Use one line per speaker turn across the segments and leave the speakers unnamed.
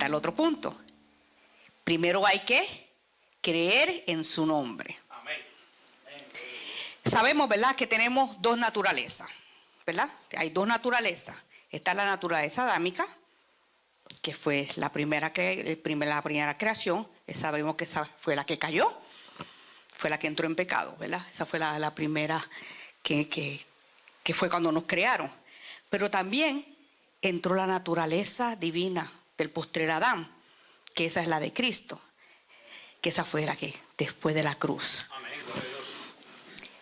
falta el otro punto. Primero hay que creer en su nombre.
Amén.
Sabemos, ¿verdad?, que tenemos dos naturalezas, ¿verdad? Hay dos naturalezas. Está la naturaleza adámica, que fue la primera creación. Sabemos que esa fue la que cayó, fue la que entró en pecado, ¿verdad? Esa fue la primera que fue cuando nos crearon. Pero también entró la naturaleza divina del postrer Adán, que esa es la de Cristo, que esa fue la que después de la cruz.
Amén. Gloria a Dios.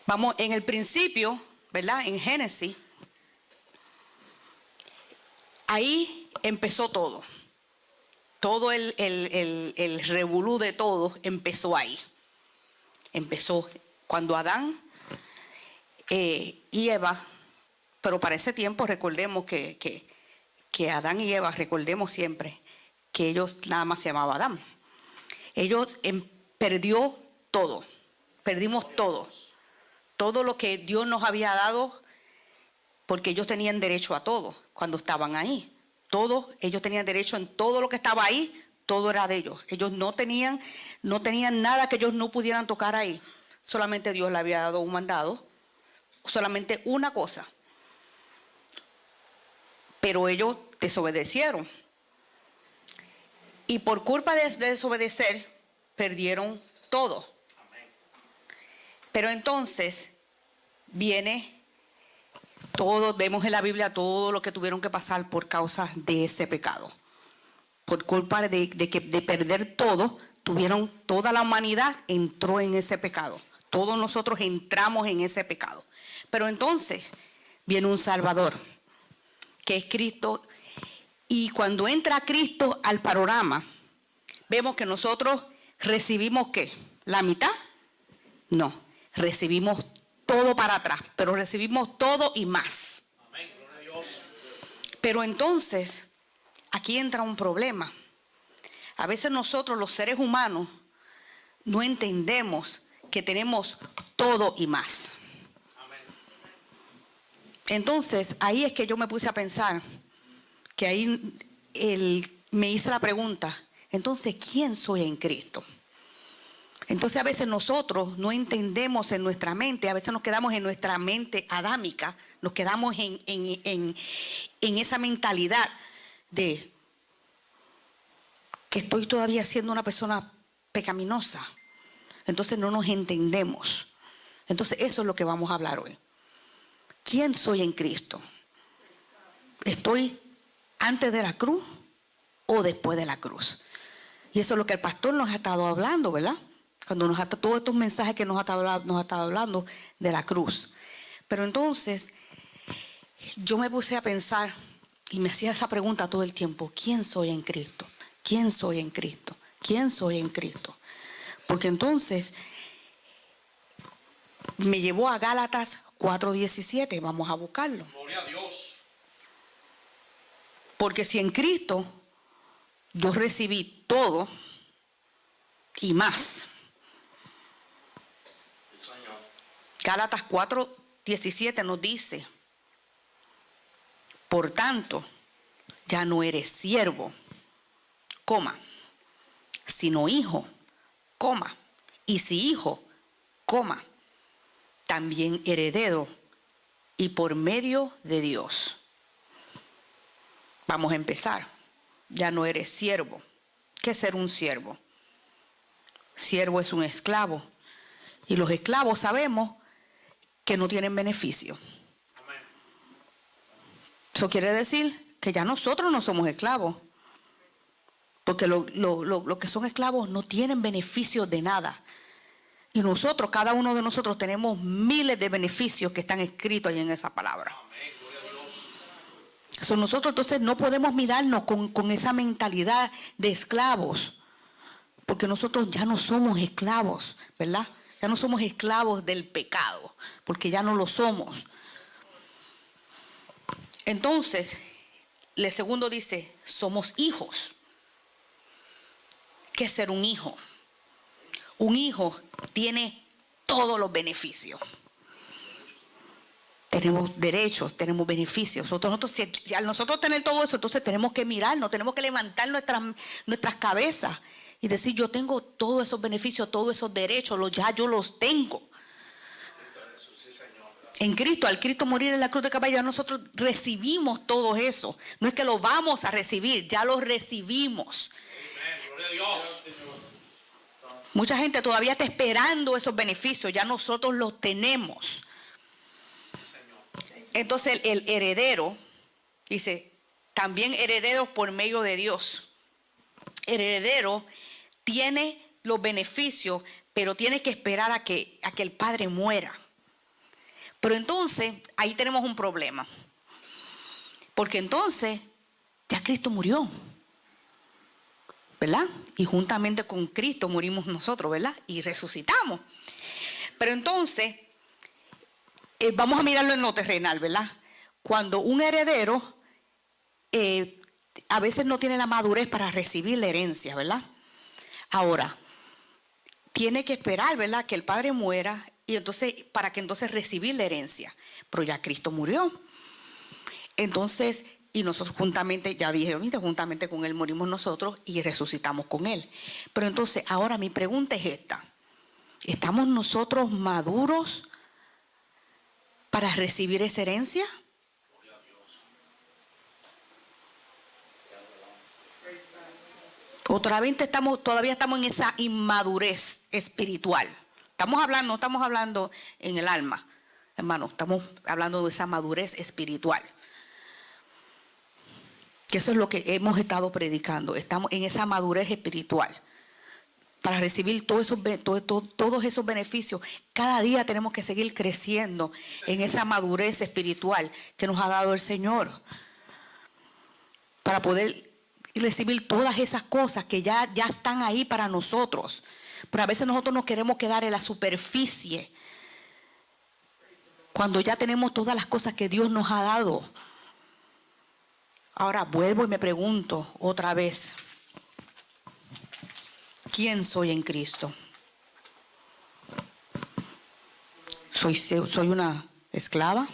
Vamos, en el principio, ¿verdad? En Génesis, ahí empezó todo. Todo el revolú de todo empezó ahí. Empezó cuando Adán y Eva, pero para ese tiempo recordemos que Adán y Eva, recordemos siempre que ellos nada más se llamaban Adán. Ellos perdió todo, perdimos todo. Todo lo que Dios nos había dado, porque ellos tenían derecho a todo cuando estaban ahí. Todo, ellos tenían derecho en todo lo que estaba ahí, todo era de ellos. Ellos no tenían nada que ellos no pudieran tocar ahí. Solamente Dios le había dado un mandado, solamente una cosa. Pero ellos desobedecieron. Y por culpa de desobedecer, perdieron todo. Pero entonces viene todo, vemos en la Biblia todo lo que tuvieron que pasar por causa de ese pecado. Por culpa de perder todo, toda la humanidad entró en ese pecado. Todos nosotros entramos en ese pecado. Pero entonces viene un Salvador, que es Cristo. Y cuando entra Cristo al panorama, vemos que nosotros recibimos ¿qué? ¿La mitad? No, recibimos todo para atrás, pero recibimos todo y más.
Amén. Gloria a Dios.
Pero entonces, aquí entra un problema. A veces nosotros, los seres humanos, no entendemos que tenemos todo y más.
Amén.
Entonces, ahí es que yo me puse a pensar, que ahí me hice la pregunta, entonces, ¿quién soy en Cristo? Entonces a veces nosotros no entendemos en nuestra mente, a veces nos quedamos en nuestra mente adámica, nos quedamos en esa mentalidad de que estoy todavía siendo una persona pecaminosa. Entonces no nos entendemos. Entonces eso es lo que vamos a hablar hoy. ¿Quién soy en Cristo? ¿Estoy antes de la cruz o después de la cruz? Y eso es lo que el pastor nos ha estado hablando, ¿verdad? Cuando todos estos mensajes que nos ha estado hablando de la cruz. Pero entonces, yo me puse a pensar y me hacía esa pregunta todo el tiempo: ¿quién soy en Cristo? ¿Quién soy en Cristo? ¿Quién soy en Cristo? Porque entonces me llevó a Gálatas 4:17. Vamos a buscarlo.
Gloria a Dios.
Porque si en Cristo yo recibí todo y más.
Sí, Señor.
Gálatas 4:17 nos dice: por tanto, ya no eres siervo, coma, sino hijo, coma, y si hijo, coma, también heredero, y por medio de Dios. Vamos a empezar. Ya no eres siervo. ¿Qué es ser un siervo? Siervo es un esclavo. Y los esclavos sabemos que no tienen beneficio.
Amén.
Eso quiere decir que ya nosotros no somos esclavos. Porque los que son esclavos no tienen beneficio de nada. Y nosotros, cada uno de nosotros, tenemos miles de beneficios que están escritos ahí en esa palabra.
Amén. Gloria a Dios.
Nosotros entonces no podemos mirarnos con esa mentalidad de esclavos. Porque nosotros ya no somos esclavos, ¿verdad? Ya no somos esclavos del pecado, porque ya no lo somos. Entonces, el segundo dice: somos hijos. ¿Qué es ser un hijo? Un hijo tiene todos los beneficios. tenemos derechos, tenemos beneficios. Al nosotros tener todo eso, entonces tenemos que mirarnos, tenemos que levantar nuestras cabezas y decir, yo tengo todos esos beneficios, todos esos derechos, ya yo los tengo. En Cristo, al Cristo morir en la cruz de Calvario, ya nosotros recibimos todo eso. No es que lo vamos a recibir, ya lo recibimos.
Amén. Gloria a Dios.
Mucha gente todavía está esperando esos beneficios, ya nosotros los tenemos. Entonces el heredero, dice, también herederos por medio de Dios. El heredero tiene los beneficios, pero tiene que esperar a que el padre muera. Pero entonces, ahí tenemos un problema. Porque entonces, ya Cristo murió. ¿Verdad? Y juntamente con Cristo murimos nosotros, ¿verdad? Y resucitamos. Pero entonces, vamos a mirarlo en lo terrenal, ¿verdad? Cuando un heredero a veces no tiene la madurez para recibir la herencia, ¿verdad? Ahora, tiene que esperar, ¿verdad? Que el padre muera y entonces, para que entonces recibir la herencia. Pero ya Cristo murió. Entonces, y nosotros juntamente, ya dijeron, juntamente con Él morimos nosotros y resucitamos con Él. Pero entonces, ahora mi pregunta es esta. ¿Estamos nosotros maduros para recibir esa herencia? Todavía estamos en esa inmadurez espiritual. No estamos hablando en el alma, hermano, estamos hablando de esa madurez espiritual. Que eso es lo que hemos estado predicando. Estamos en esa madurez espiritual. Para recibir todos esos beneficios, cada día tenemos que seguir creciendo en esa madurez espiritual que nos ha dado el Señor. Para poder recibir todas esas cosas que ya están ahí para nosotros. Pero a veces nosotros nos queremos quedar en la superficie cuando ya tenemos todas las cosas que Dios nos ha dado. Ahora vuelvo y me pregunto otra vez, ¿quién soy en Cristo? ¿Soy una esclava?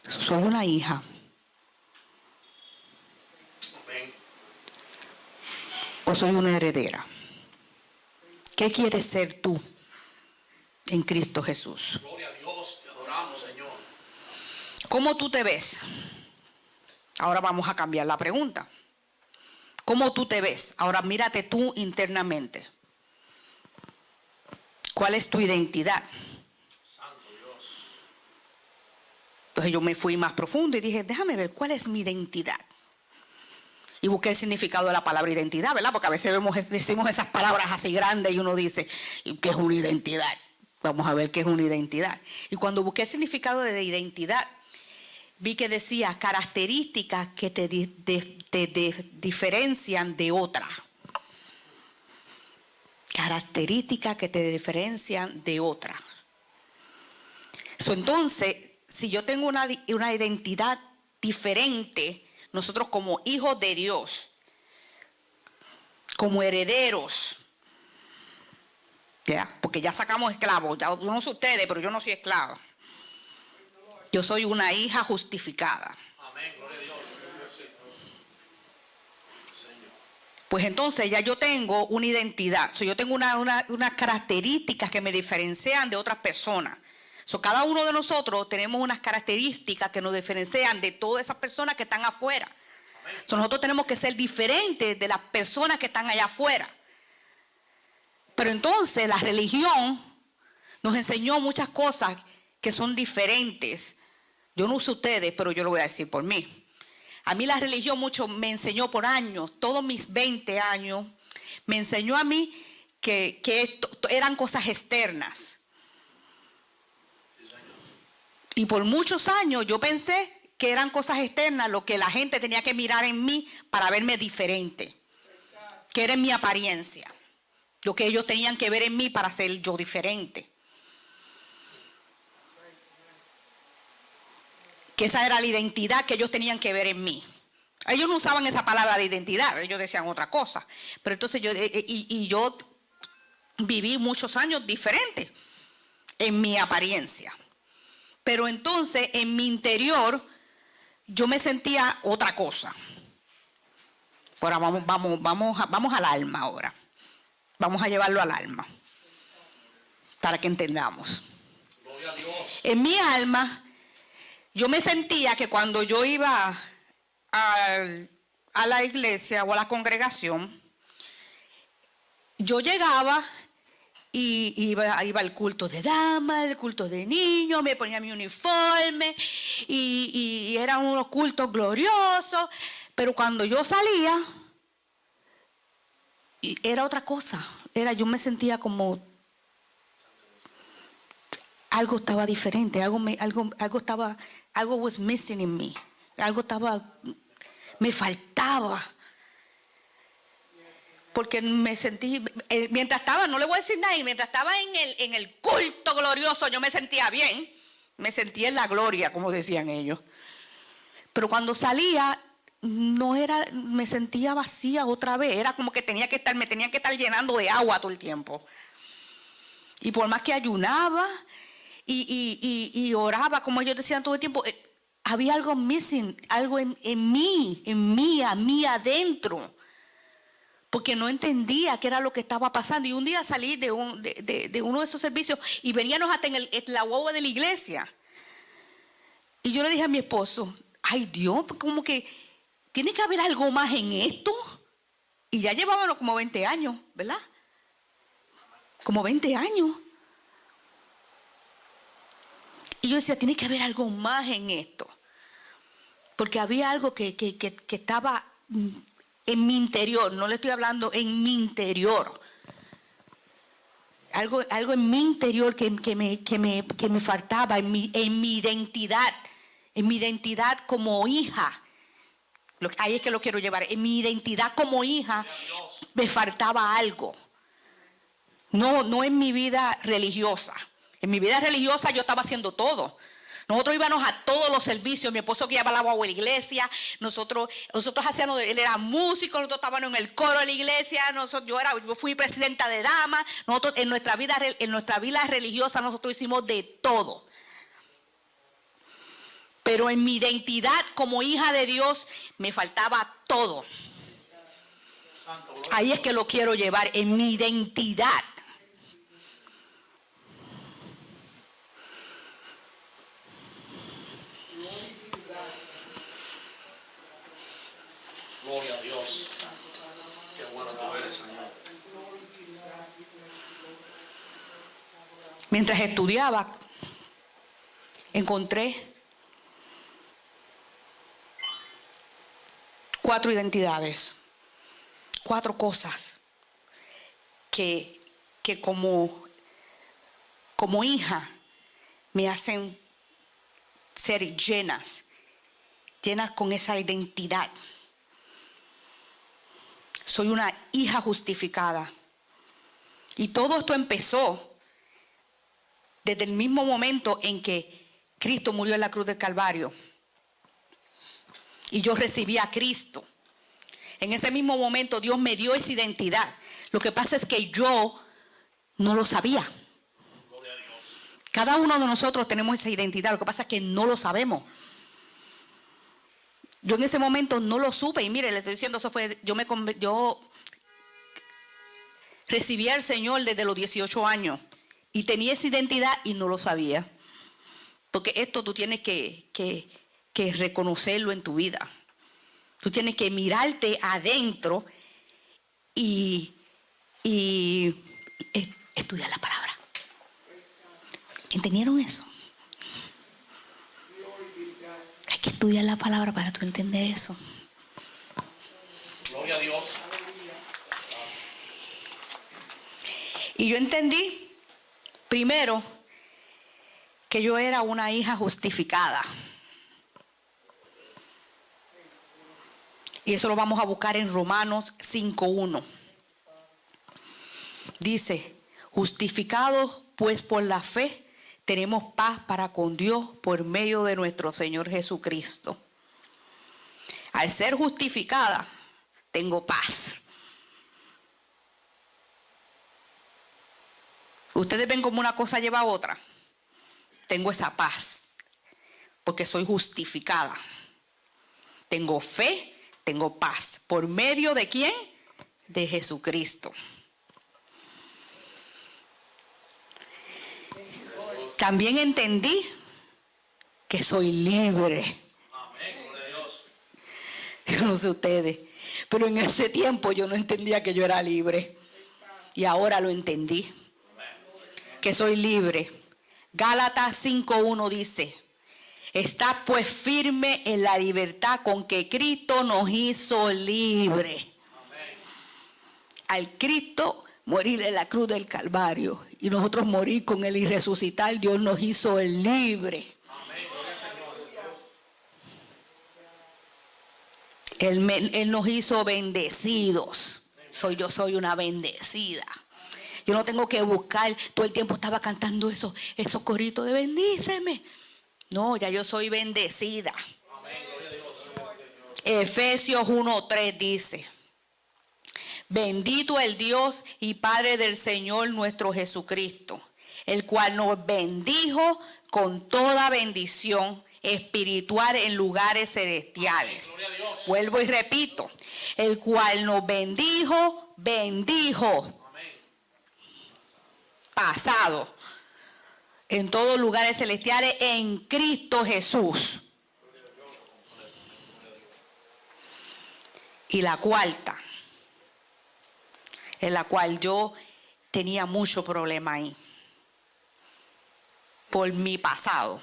¿Soy una hija? ¿O soy una heredera? ¿Qué quieres ser tú en Cristo Jesús?
Gloria a Dios, te adoramos, Señor.
¿Cómo tú te ves? Ahora vamos a cambiar la pregunta. ¿Cómo tú te ves? Ahora mírate tú internamente. ¿Cuál es tu identidad?
Santo Dios.
Entonces yo me fui más profundo y dije, déjame ver cuál es mi identidad. Y busqué el significado de la palabra identidad, ¿verdad? Porque a veces decimos esas palabras así grandes y uno dice, ¿qué es una identidad? Vamos a ver qué es una identidad. Y cuando busqué el significado de identidad, vi que decía características que te diferencian de otra. Características que te diferencian de otra. Entonces, si yo tengo una identidad diferente, nosotros como hijos de Dios, como herederos, ¿ya? Porque ya sacamos esclavos, ya no sé ustedes, pero yo no soy esclavo. Yo soy una hija justificada.
Amén, gloria a Dios.
Pues entonces ya yo tengo una identidad, yo tengo unas características que me diferencian de otras personas. Cada uno de nosotros tenemos unas características que nos diferencian de todas esas personas que están afuera. Nosotros tenemos que ser diferentes de las personas que están allá afuera. Pero entonces la religión nos enseñó muchas cosas que son diferentes. Yo no uso ustedes, pero yo lo voy a decir por mí. A mí la religión mucho me enseñó por años, todos mis 20 años, me enseñó a mí que eran cosas externas. Y por muchos años yo pensé que eran cosas externas lo que la gente tenía que mirar en mí para verme diferente. Que era en mi apariencia. Lo que ellos tenían que ver en mí para ser yo diferente. Que esa era la identidad que ellos tenían que ver en mí. Ellos no usaban esa palabra de identidad, ellos decían otra cosa. Pero entonces yo viví muchos años diferentes en mi apariencia. Pero entonces en mi interior yo me sentía otra cosa. Ahora vamos al alma ahora. Vamos a llevarlo al alma para que entendamos.
Gloria a Dios.
En mi alma yo me sentía que cuando yo iba a la iglesia o a la congregación, yo llegaba y iba al culto de damas, el culto de niños, me ponía mi uniforme y eran unos cultos gloriosos, pero cuando yo salía era otra cosa. Yo me sentía como algo estaba diferente, algo was missing in me, me faltaba. Porque me sentí, mientras estaba, no le voy a decir nada, mientras estaba en el culto glorioso, yo me sentía bien, me sentía en la gloria, como decían ellos. Pero cuando salía, me sentía vacía otra vez, era como que me tenía que estar llenando de agua todo el tiempo. Y por más que ayunaba y oraba, como ellos decían todo el tiempo, había algo missing, algo en mí adentro. Porque no entendía qué era lo que estaba pasando. Y un día salí de uno de esos servicios y veníamos hasta en la guagua de la iglesia. Y yo le dije a mi esposo, ay Dios, como que tiene que haber algo más en esto. Y ya llevábamos como 20 años, ¿verdad? Como 20 años. Y yo decía, tiene que haber algo más en esto. Porque había algo que estaba en mi interior, no le estoy hablando en mi interior. Algo en mi interior que me faltaba, en mi identidad como hija. Ahí es que lo quiero llevar. En mi identidad como hija me faltaba algo. No en mi vida religiosa. En mi vida religiosa yo estaba haciendo todo. Nosotros íbamos a todos los servicios. Mi esposo que llevaba la guagua a la iglesia. Nosotros hacíamos, él era músico, nosotros estábamos en el coro de la iglesia. Yo fui presidenta de damas. Nosotros en nuestra vida religiosa nosotros hicimos de todo. Pero en mi identidad como hija de Dios me faltaba todo. Ahí es que lo quiero llevar, en mi identidad.
Gloria a Dios. Qué bueno tú eres, Señor.
Mientras estudiaba, encontré 4 identidades, 4 cosas que como hija me hacen ser llenas con esa identidad. Soy una hija justificada. Y todo esto empezó desde el mismo momento en que Cristo murió en la cruz del Calvario. Y yo recibí a Cristo. En ese mismo momento Dios me dio esa identidad. Lo que pasa es que yo no lo sabía.
Gloria a Dios.
Cada uno de nosotros tenemos esa identidad. Lo que pasa es que no lo sabemos. Yo en ese momento no lo supe. Y mire, le estoy diciendo, yo recibí al Señor desde los 18 años. Y tenía esa identidad y no lo sabía. Porque esto tú tienes que reconocerlo en tu vida. Tú tienes que mirarte adentro y estudiar la palabra. ¿Entendieron eso? Hay que estudiar la palabra para tú entender eso.
Gloria a Dios.
Y yo entendí, primero, que yo era una hija justificada. Y eso lo vamos a buscar en Romanos 5:1. Dice, justificados pues por la fe, tenemos paz para con Dios por medio de nuestro Señor Jesucristo. Al ser justificada, tengo paz. Ustedes ven como una cosa lleva a otra. Tengo esa paz. porque soy justificada. Tengo fe, tengo paz. ¿Por medio de quién? De Jesucristo. También entendí que soy libre.
Amén, gloria a Dios.
Yo no sé ustedes, pero en ese tiempo yo no entendía que yo era libre. Y ahora lo entendí, que soy libre. Gálatas 5:1 dice: está pues firme en la libertad con que Cristo nos hizo libre.
Amén.
Al Cristo morir en la cruz del Calvario y nosotros morir con Él y resucitar, Dios nos hizo libre.
Amén, gloria al Señor.
Él nos hizo bendecidos. Yo soy una bendecida. Yo no tengo que buscar, todo el tiempo estaba cantando esos coritos de bendíceme. No, ya yo soy bendecida.
Amén, gloria a Dios.
Efesios 1:3 dice: bendito el Dios y Padre del Señor nuestro Jesucristo, el cual nos bendijo con toda bendición espiritual en lugares celestiales.
Gloria a Dios.
Vuelvo y repito: el cual nos bendijo,
Amén.
pasado, en todos lugares celestiales en Cristo Jesús. Y la cuarta, en la cual yo tenía mucho problema ahí, por mi pasado,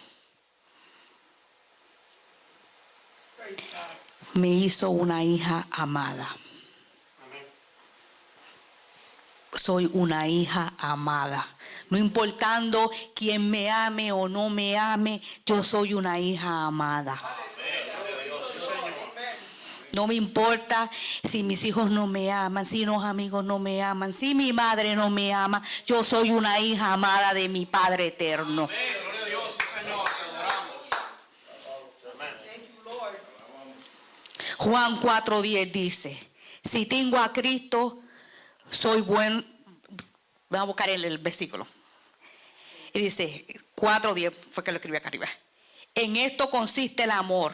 me hizo una hija amada.
Amén.
Soy una hija amada. No importando quién me ame o no me ame, yo soy una hija amada.
Amén, gloria a Dios. Sí, Señor.
No me importa si mis hijos no me aman, si los amigos no me aman, si mi madre no me ama. Yo soy una hija amada de mi Padre eterno.
Amén, gloria a Dios. Sí, Señor. Te adoramos. Amén.
Juan 4:10 dice: si tengo a Cristo, soy buen. Vamos a buscar el versículo. Y dice 4:10, fue que lo escribí acá arriba. En esto consiste el amor,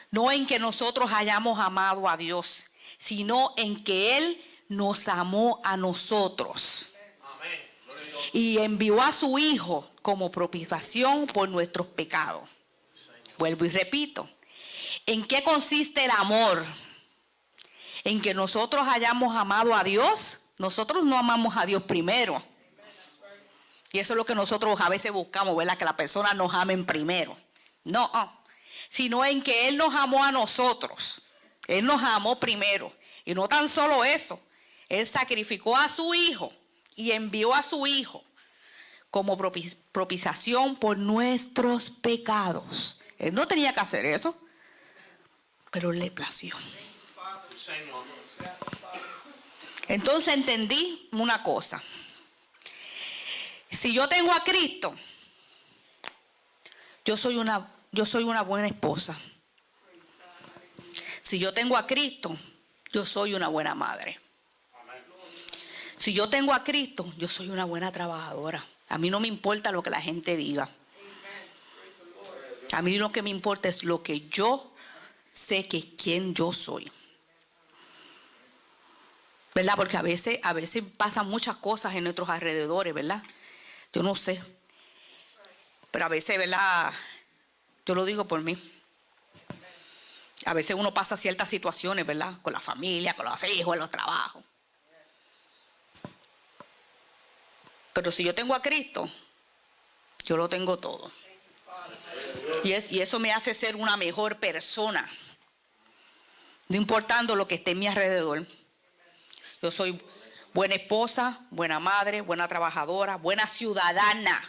no en que nosotros hayamos amado a Dios, sino en que Él nos amó a nosotros.
Amén, gloria a Dios.
Y envió a su Hijo como propiciación por nuestros pecados. Vuelvo y repito: ¿en qué consiste el amor? En que nosotros hayamos amado a Dios. Nosotros no amamos a Dios primero. Y eso es lo que nosotros a veces buscamos, ¿verdad? Que las personas nos amen primero. No, sino en que Él nos amó a nosotros. Él nos amó primero. Y no tan solo eso, Él sacrificó a su Hijo y envió a su Hijo como propiciación por nuestros pecados. Él no tenía que hacer eso, pero le plació.
Señor.
Entonces entendí una cosa: si yo tengo a Cristo, yo soy una buena esposa. Si yo tengo a Cristo, yo soy una buena madre. Si yo tengo a Cristo, yo soy una buena trabajadora. A mí no me importa lo que la gente diga. A mí lo que me importa es lo que yo sé, que quién yo soy. ¿Verdad? Porque a veces pasan muchas cosas en nuestros alrededores, ¿verdad? Yo no sé. Pero a veces, ¿verdad? Yo lo digo por mí. A veces uno pasa ciertas situaciones, ¿verdad? Con la familia, con los hijos, en los trabajos. Pero si yo tengo a Cristo, yo lo tengo todo. Y eso me hace ser una mejor persona. No importando lo que esté en mi alrededor. Yo soy buena esposa, buena madre, buena trabajadora, buena ciudadana.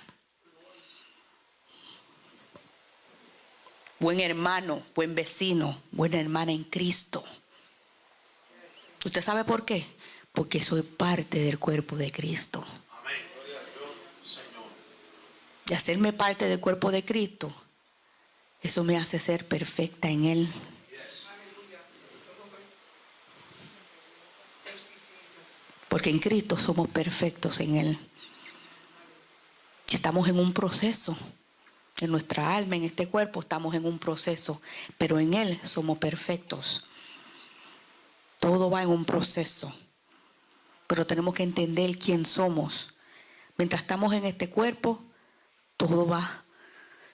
Buen hermano, buen vecino, buena hermana en Cristo. ¿Usted sabe por qué? Porque soy parte del cuerpo de Cristo.
Amén, gloria a Dios, Señor.
Y hacerme parte del cuerpo de Cristo, eso me hace ser perfecta en Él. Porque en Cristo somos perfectos en Él. Y estamos en un proceso En nuestra alma, en este cuerpo, estamos en un proceso, pero en Él somos perfectos. Todo va en un proceso, pero tenemos que entender quién somos. Mientras estamos en este cuerpo, todo va,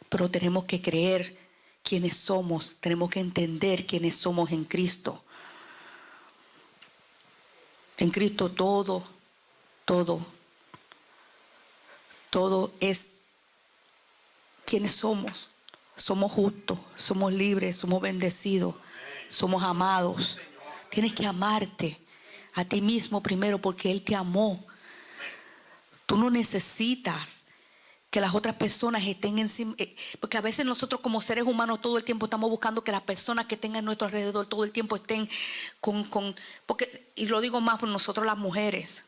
pero tenemos que creer quiénes somos, tenemos que entender quiénes somos en Cristo. En Cristo todo es quiénes somos. Somos justos, somos libres, somos bendecidos, somos amados. Tienes que amarte a ti mismo primero porque Él te amó. Tú no necesitas que las otras personas estén encima, porque a veces nosotros como seres humanos todo el tiempo estamos buscando que las personas que estén a nuestro alrededor todo el tiempo estén porque, y lo digo más por nosotros las mujeres,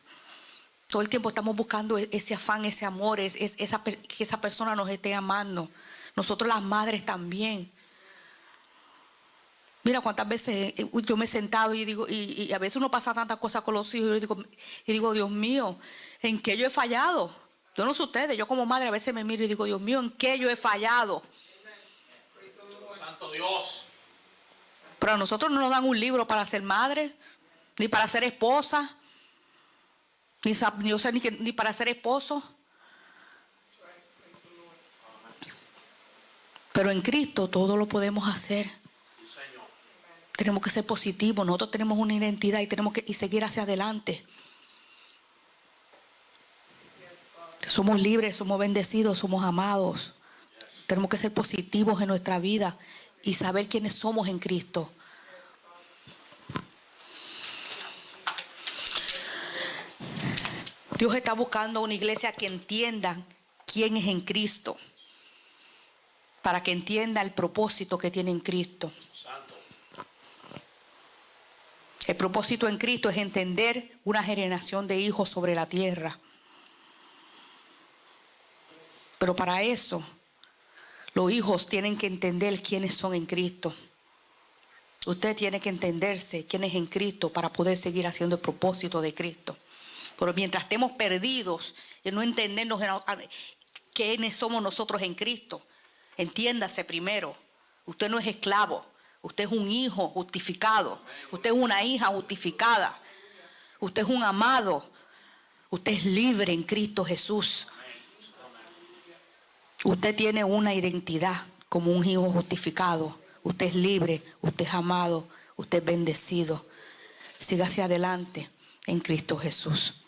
todo el tiempo estamos buscando ese afán, ese amor, que esa persona nos esté amando. Nosotros las madres también. Mira cuántas veces yo me he sentado y digo, y a veces uno pasa tantas cosas con los hijos y digo, Dios mío, ¿en qué yo he fallado? Yo no sé ustedes, yo como madre a veces me miro y digo, Dios mío, ¿en qué yo he fallado?
Santo Dios.
Pero a nosotros no nos dan un libro para ser madre, ni para ser esposa, ni para ser esposo. Pero en Cristo todo lo podemos hacer. Tenemos que ser positivos, nosotros tenemos una identidad y tenemos que seguir hacia adelante. Somos libres, somos bendecidos, somos amados. Tenemos que ser positivos en nuestra vida y saber quiénes somos en Cristo. Dios está buscando una iglesia que entienda quién es en Cristo, para que entienda el propósito que tiene en Cristo. El propósito en Cristo es entender una generación de hijos sobre la tierra. Pero para eso, los hijos tienen que entender quiénes son en Cristo. Usted tiene que entenderse quién es en Cristo para poder seguir haciendo el propósito de Cristo. Pero mientras estemos perdidos y no entendernos quiénes somos nosotros en Cristo, entiéndase primero, usted no es esclavo, usted es un hijo justificado, usted es una hija justificada, usted es un amado, usted es libre en Cristo Jesús. Usted tiene una identidad como un hijo justificado. Usted es libre, usted es amado, usted es bendecido. Siga hacia adelante en Cristo Jesús.